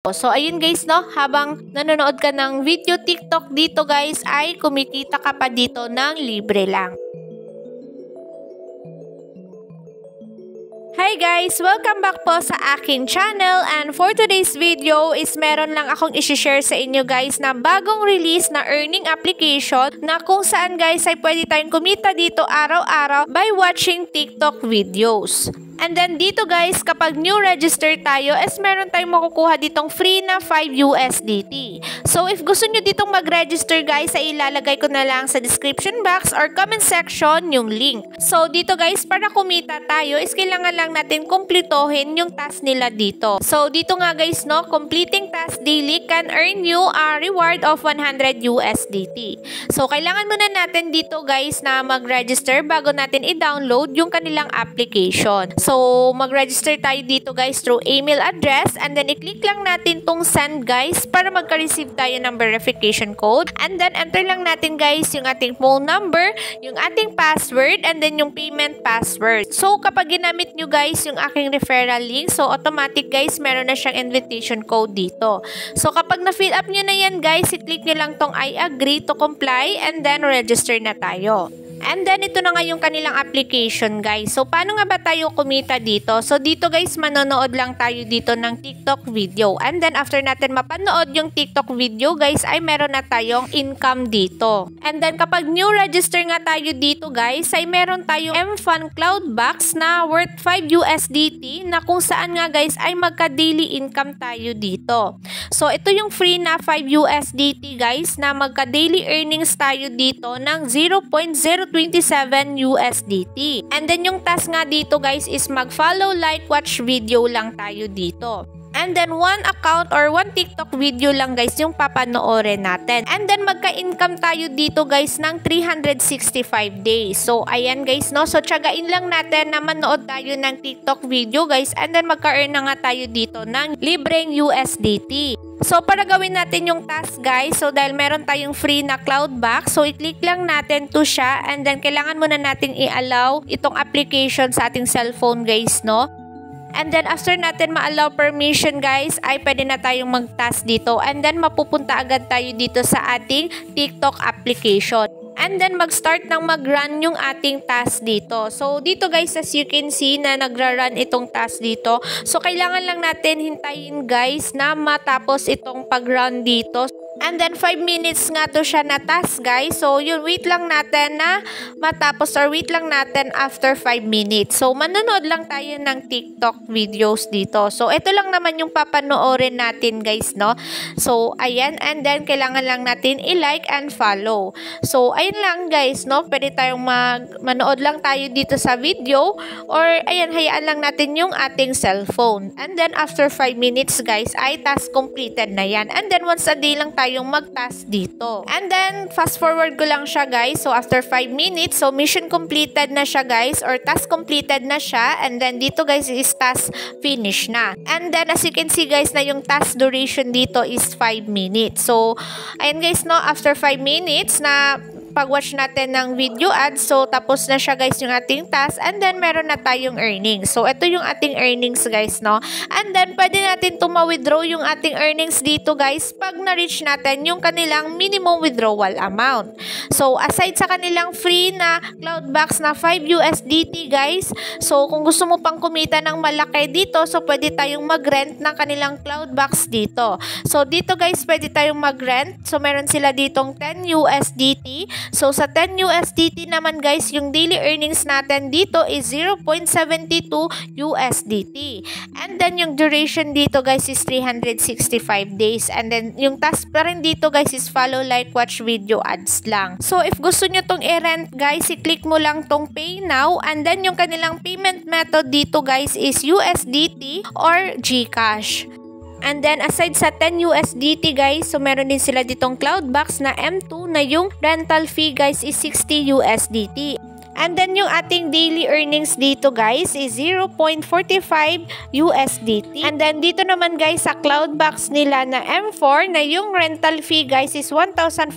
So, ayun guys, no, habang nanonood ka ng video TikTok dito guys, ay kumikita ka pa dito ng libre lang. Hi guys! Welcome back po sa aking channel, and for today's video is meron lang akong isi-share sa inyo guys na bagong release na earning application na kung saan guys ay pwede tayong kumita dito araw-araw by watching TikTok videos. And then dito guys, kapag new register tayo, is meron tayong makukuha ditong free na 5 USDT. So if gusto nyo ditong mag-register guys, ay ilalagay ko na lang sa description box or comment section yung link. So dito guys, para kumita tayo, is kailangan lang natin kumplitohin yung task nila dito. So dito nga guys, no, completing task daily can earn you a reward of 100 USDT. So kailangan muna natin dito guys na mag-register bago natin i-download yung kanilang application. So, mag-register tayo dito guys through email address, and then i-click lang natin tong send guys para magka-receive tayo ng verification code, and then enter lang natin guys yung ating phone number, yung ating password, and then yung payment password. So, kapag ginamit nyo guys yung aking referral link, so automatic guys meron na siyang invitation code dito. So, kapag na-fill up nyo na yan guys, i-click nyo lang tong I agree to comply, and then register na tayo. And then, ito na nga yung kanilang application, guys. So, paano nga ba tayo kumita dito? So, dito, guys, manonood lang tayo dito ng TikTok video. And then, after natin mapanood yung TikTok video, guys, ay meron na tayong income dito. And then, kapag new register nga tayo dito, guys, ay meron tayong M-Fun Cloud Box na worth 5 USDT na kung saan nga, guys, ay magka-daily income tayo dito. So, ito yung free na 5 USDT, guys, na magka-daily earnings tayo dito ng 0.027 USDT. And then yung task nga dito guys is mag-follow, like, watch video lang tayo dito. And then one account or one TikTok video lang guys yung papanoorin natin. And then magka-income tayo dito guys ng 365 days. So ayan guys, no. So tiyagain lang natin na manood tayo ng TikTok video guys, and then magka-earn na nga tayo dito ng libreng USDT. So, para gawin natin yung task guys, so dahil meron tayong free na cloud box, so i-click lang natin to siya, and then kailangan muna natin i-allow itong application sa ating cellphone guys, no? And then after natin ma-allow permission guys, ay pwede na tayong mag-task dito, and then mapupunta agad tayo dito sa ating TikTok application. And then mag-start nang mag-run yung ating task dito. So dito guys, as you can see na nagra-run itong task dito. So kailangan lang natin hintayin guys na matapos itong pag-run dito. And then 5 minutes nga to siya na task guys. So yun, wait lang natin na matapos, or wait lang natin after 5 minutes. So manonood lang tayo ng TikTok videos dito. So ito lang naman yung papanoorin natin guys, no. So ayan, and then kailangan lang natin i-like and follow. So ayun lang guys, no. Pwede tayong manood lang tayo dito sa video, or ayan, hayaan lang natin yung ating cellphone. And then after 5 minutes guys, ay task completed na yan. And then once a day lang tayo yung mag-task dito. And then, fast forward ko lang siya guys. So, after 5 minutes, so mission completed na siya guys, or task completed na siya. And then, dito guys is task finish na. And then, as you can see guys, na yung task duration dito is 5 minutes. So, ayan guys, no, after 5 minutes na pag-watch natin ng video ads, so tapos na siya guys yung ating task, and then meron na tayong earnings. So ito yung ating earnings guys, no. And then pwede natin withdraw yung ating earnings dito guys pag na-reach natin yung kanilang minimum withdrawal amount. So aside sa kanilang free na cloud box na 5 USDT guys, so kung gusto mo pang kumita ng malaki dito, so pwede tayong mag-rent ng kanilang cloud box dito. So dito guys, pwede tayong mag-rent. So meron sila ditong 10 USDT. So, sa 10 USDT naman guys, yung daily earnings natin dito is 0.72 USDT. And then, yung duration dito guys is 365 days. And then, yung task pa rin dito guys is follow, like, watch video ads lang. So, if gusto nyo tong i-rent guys, i-click mo lang tong pay now. And then, yung kanilang payment method dito guys is USDT or GCash. And then, aside sa 10 USDT guys, so meron din sila ditong cloud box na M2 na yung rental fee guys is 60 USDT. And then yung ating daily earnings dito guys is 0.45 USDT. And then dito naman guys sa Cloudbox nila na M4 na yung rental fee guys is 1,500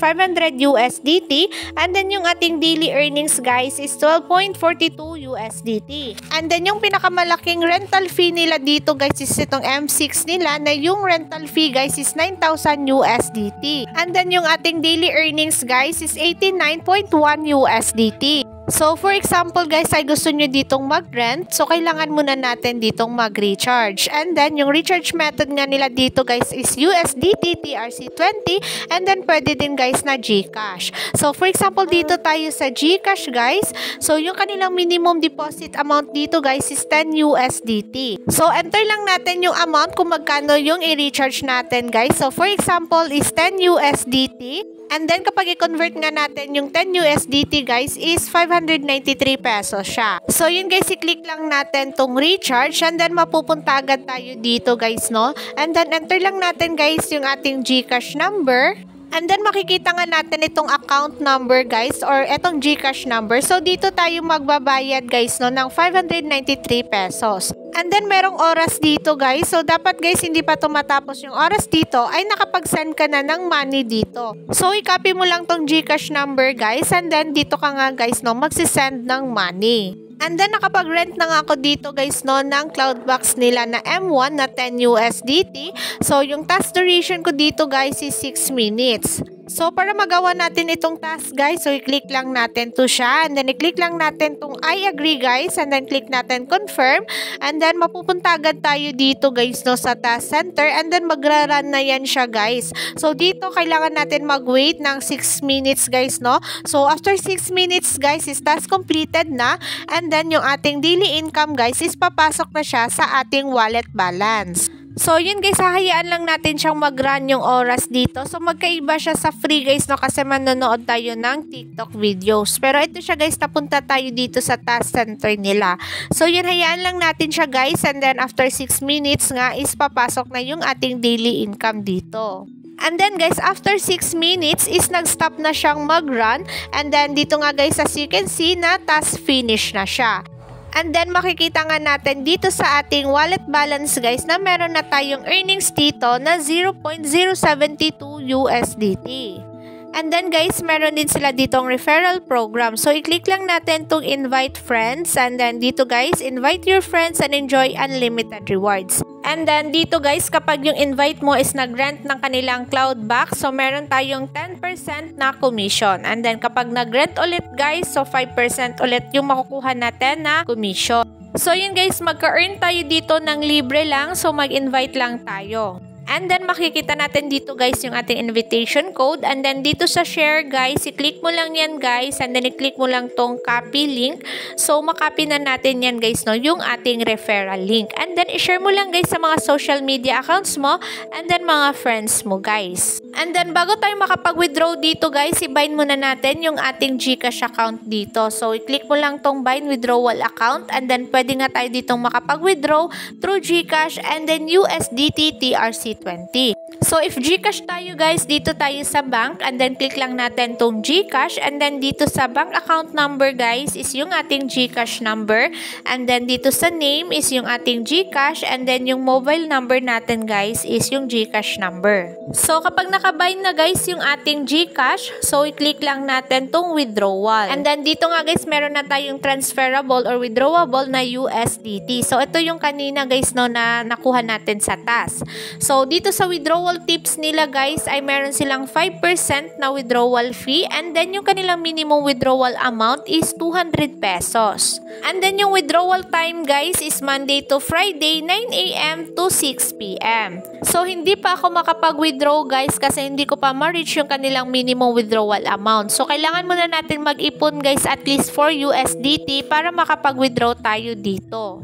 USDT. And then yung ating daily earnings guys is 12.42 USDT. And then yung pinakamalaking rental fee nila dito guys is itong M6 nila na yung rental fee guys is 9,000 USDT. And then yung ating daily earnings guys is 89.1 USDT. So, for example guys, ay gusto nyo ditong mag-rent, so kailangan muna natin ditong mag-recharge. And then, yung recharge method nga nila dito guys is USDT, TRC20, and then pwede din guys na GCash. So, for example, dito tayo sa GCash guys, so yung kanilang minimum deposit amount dito guys is 10 USDT. So, enter lang natin yung amount kung magkano yung i-recharge natin guys. So, for example, is 10 USDT. And then, kapag i-convert nga natin yung 10 USDT guys is 593 pesos siya. So, yun guys, i-click lang natin tong recharge and then mapupunta agad tayo dito guys, no? And then, enter lang natin guys yung ating GCash number. And then, makikita nga natin itong account number guys or itong GCash number. So, dito tayo magbabayad guys, no, ng 593 pesos. And then, merong oras dito guys. So, dapat guys, hindi pa tumatapos yung oras dito ay nakapag-send ka na ng money dito. So, i-copy mo lang tong GCash number guys. And then, dito ka nga guys, no, magsisend ng money. And then, nakapag-rent na nga ako dito guys, no, ng Cloudbox nila na M1 na 10 USDT. So, yung task duration ko dito guys is 6 minutes. So, para magawa natin itong task guys, so i-click lang natin to siya. And then, i-click lang natin tong I agree guys. And then, click natin confirm. And then, mapupunta agad tayo dito guys, no, sa task center. And then, magra-run na yan siya guys. So, dito, kailangan natin mag-wait ng 6 minutes guys, no. So, after 6 minutes guys, is task completed na. And then, yung ating daily income guys, is papasok na siya sa ating wallet balance. So, yun guys, hahayaan lang natin siyang mag-run yung oras dito. So, magkaiba siya sa free guys, no, kasi manonood tayo ng TikTok videos. Pero ito siya guys, napunta tayo dito sa task center nila. So, yun, hayaan lang natin siya guys. And then, after 6 minutes nga, is papasok na yung ating daily income dito. And then guys, after 6 minutes is nag-stop na siyang mag-run. And then, dito nga guys, as you can see na task finish na siya. And then, makikita nga natin dito sa ating wallet balance guys na meron na tayong earnings dito na 0.072 USDT. And then guys, meron din sila ditong referral program. So, i-click lang natin tong invite friends. And then dito guys, invite your friends and enjoy unlimited rewards. And then dito guys, kapag yung invite mo is nag-rent ng kanilang Cloudbox, so meron tayong 10% na commission. And then kapag nag-rent ulit guys, so 5% ulit yung makukuha natin na commission. So yun guys, magka-earn tayo dito ng libre lang. So mag-invite lang tayo. And then, makikita natin dito guys yung ating invitation code. And then, dito sa share guys, i-click mo lang yan guys. And then, i-click mo lang tong copy link. So, makopy na natin yan guys, no, yung ating referral link. And then, i-share mo lang guys sa mga social media accounts mo. And then, mga friends mo guys. And then, bago tayo makapag-withdraw dito guys, i-bind muna natin yung ating GCash account dito. So, i-click mo lang tong bind withdrawal account. And then, pwede nga tayo ditong makapag-withdraw through GCash and then USDT TRC20. So, if GCash tayo guys, dito tayo sa bank and then click lang natin tong GCash and then dito sa bank account number guys is yung ating GCash number and then dito sa name is yung ating GCash and then yung mobile number natin guys is yung GCash number. So, kapag nakabind na guys yung ating GCash, so i-click lang natin tong withdrawal. And then dito nga guys, meron na tayong transferable or withdrawable na USDT. So, ito yung kanina guys, no, na nakuha natin sa task. So, dito sa withdrawal tips nila guys ay meron silang 5% na withdrawal fee and then yung kanilang minimum withdrawal amount is 200 pesos. And then yung withdrawal time guys is Monday to Friday 9 AM to 6 PM. So hindi pa ako makapag-withdraw guys kasi hindi ko pa ma-reach yung kanilang minimum withdrawal amount. So kailangan muna natin mag-ipon guys at least 4 USDT para makapag-withdraw tayo dito.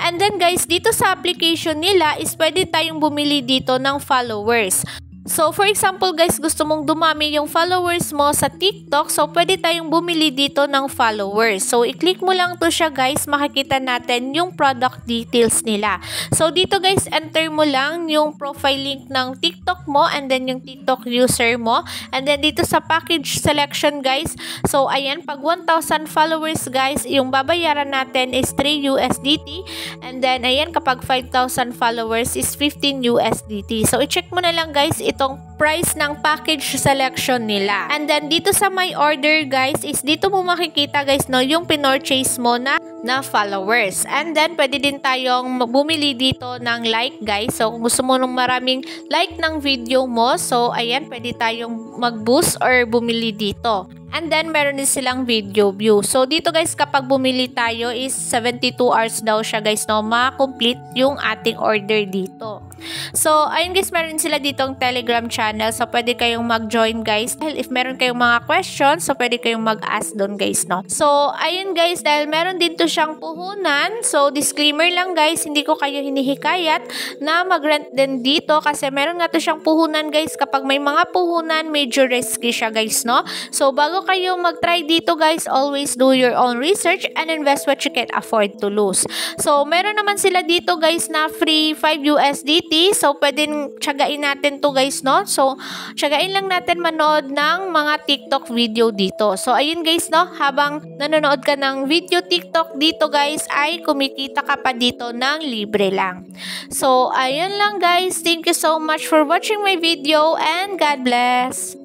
And then guys, dito sa application nila is pwede tayong bumili dito ng followers. So, for example guys, gusto mong dumami yung followers mo sa TikTok, so pwede tayong bumili dito ng followers. So, i-click mo lang to siya guys, makikita natin yung product details nila. So, dito guys, enter mo lang yung profile link ng TikTok mo and then yung TikTok user mo. And then dito sa package selection guys, so ayan, pag 1,000 followers guys, yung babayaran natin is 3 USDT. And then ayan, kapag 5,000 followers is 15 USDT. So, i-check mo na lang guys itong price ng package selection nila. And then dito sa my order guys is dito mo makikita guys no yung pinorchase mo na followers. And then pwede din tayong bumili dito ng like guys. So kung gusto mo ng maraming like ng video mo, so ayan, pwede tayong mag-boost or bumili dito. And then, meron din silang video view. So, dito guys, kapag bumili tayo is 72 hours daw siya guys, no? Ma-complete yung ating order dito. So, ayun guys, meron sila ditong Telegram channel. So, pwede kayong mag-join guys. Dahil if meron kayong mga questions, so pwede kayong mag-ask doon guys, no? So, ayun guys, dahil meron din to siyang puhunan. So, disclaimer lang guys, hindi ko kayo hinihikayat na mag-rent din dito kasi meron nga to siyang puhunan guys. Kapag may mga puhunan, medyo risky siya guys, no? So, bago kayo mag-try dito guys, always do your own research and invest what you can afford to lose. So, meron naman sila dito guys na free 5 USDT. So, pwedeng tiyagain natin to guys, no? So, tiyagain lang natin manood ng mga TikTok video dito. So, ayun guys, no? Habang nanonood ka ng video TikTok dito guys, ay kumikita ka pa dito ng libre lang. So, ayun lang guys. Thank you so much for watching my video and God bless!